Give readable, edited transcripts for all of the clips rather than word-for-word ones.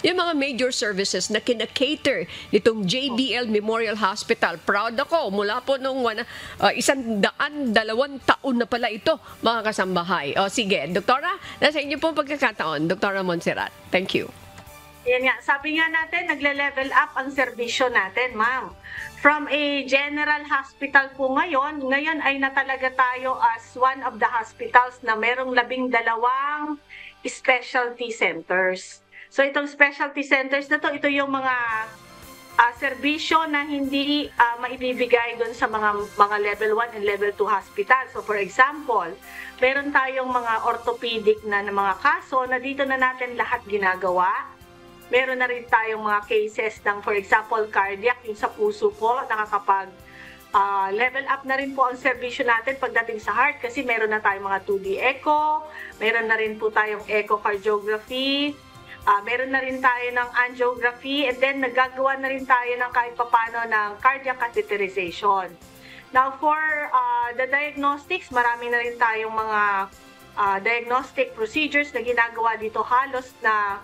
yung mga major services na kinakater nitong JBL Memorial Hospital. Proud ako, mula po nung 102 taon na pala ito, mga kasambahay. O sige, Doktora, nasa inyo pong pagkakataon, Doktora Montserrat. Thank you. Yan nga, sabi nga natin, nagle-level up ang serbisyo natin, ma'am. From a general hospital po ngayon ay natalaga tayo as one of the hospitals na merong 12 specialty centers. So itong specialty centers na to, ito yung mga serbisyo na hindi maibibigay doon sa mga level 1 and level 2 hospital. So for example, meron tayong mga orthopedic na mga kaso na dito na natin lahat ginagawa. Meron na rin tayong mga cases ng, for example, cardiac, yung sa puso po, nakakapag level up na rin po ang serbisyo natin pagdating sa heart kasi meron na tayong mga 2D echo, meron na rin po tayong echocardiography, meron na rin tayo ng angiography, and then nagagawa na rin tayo ng kahit papano ng cardiac catheterization. Now for the diagnostics, marami na rin tayong mga diagnostic procedures na ginagawa dito halos na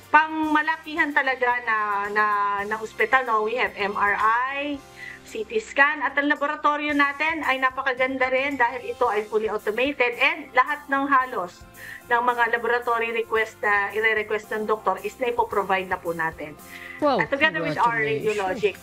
pangmalakihan talaga na ospital. No? We have MRI, CT scan, at ang laboratorio natin ay napakaganda rin dahil ito ay fully automated and lahat ng halos ng mga laboratory request na i-request ng doktor is na ipoprovide na po natin. Wow, at together with our radiologic.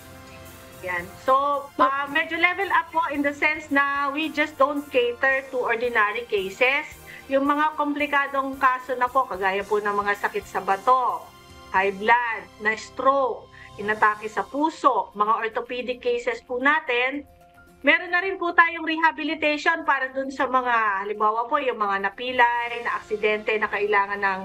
Yan. So, medyo level up po in the sense na we just don't cater to ordinary cases. Yung mga komplikadong kaso na po, kagaya po ng mga sakit sa bato, high blood, na stroke, inatake sa puso, mga orthopedic cases po natin, meron na rin po tayong rehabilitation para dun sa mga, halimbawa po, yung mga napilay, na aksidente, na kailangan ng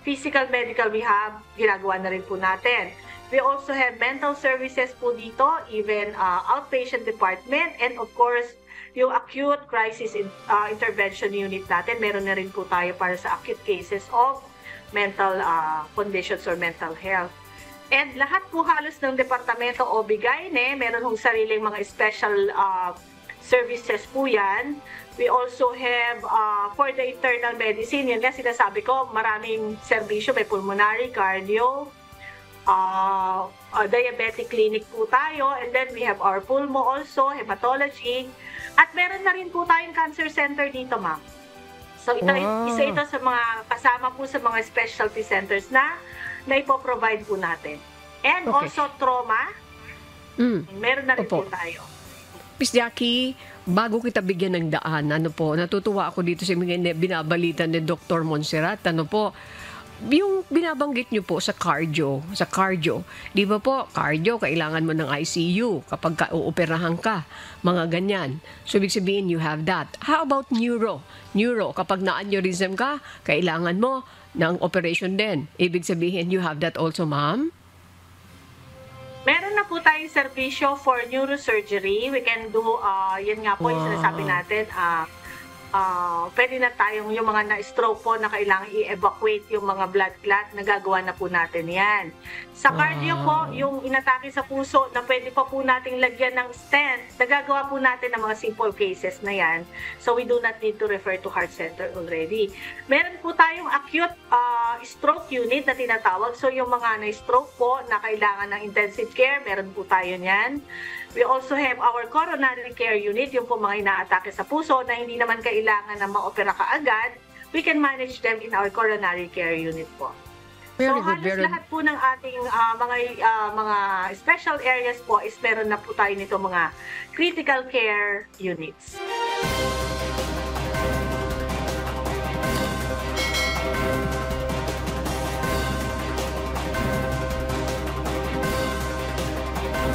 physical medical rehab, ginagawa na rin po natin. We also have mental services po dito, even outpatient department, and of course, yung acute crisis intervention unit natin, meron na rin po tayo para sa acute cases of mental conditions or mental health. And lahat po halos ng Departamento OB-GYN, meron hong sariling mga special services po yan. We also have for the internal medicine, yun nga sinasabi ko, maraming serbisyo, may pulmonary, cardio, diabetic clinic po tayo, and then we have our pulmo also, hematology, at meron na rin po tayong cancer center dito, ma'am. So isa ito sa mga kasama po sa mga specialty centers na ipoprovide po natin. And also trauma, meron na rin po tayo. Miss Jackie, bago kita bigyan ng daan, natutuwa ako dito sa mga binabalita ni Dr. Montserrat, yung binabanggit nyo po sa cardio, di ba po, cardio, kailangan mo ng ICU kapag uoperahan ka, mga ganyan. So, ibig sabihin, you have that. How about neuro? Neuro, kapag na-aneurysm ka, kailangan mo ng operation din. Ibig sabihin, you have that also, ma'am? Meron na po tayong serbisyo for neurosurgery. We can do, yan nga po yung sinasabi natin, pwede na tayong yung mga na-stroke po na kailangan i-evacuate yung mga blood clot, nagagawa na po natin yan. Sa cardio po, yung inatake sa puso na pwede pa po nating lagyan ng stent, nagagawa po natin ng mga simple cases na yan. So we do not need to refer to heart center already. Meron po tayong acute stroke unit na tinatawag. So yung mga na-stroke po na kailangan ng intensive care, meron po tayo niyan. We also have our coronary care unit, yung po mga inaatake sa puso na hindi naman kailangan na ma-opera kaagad. We can manage them in our coronary care unit po. So halos lahat po ng ating mga special areas po is meron na po tayo nito mga critical care units.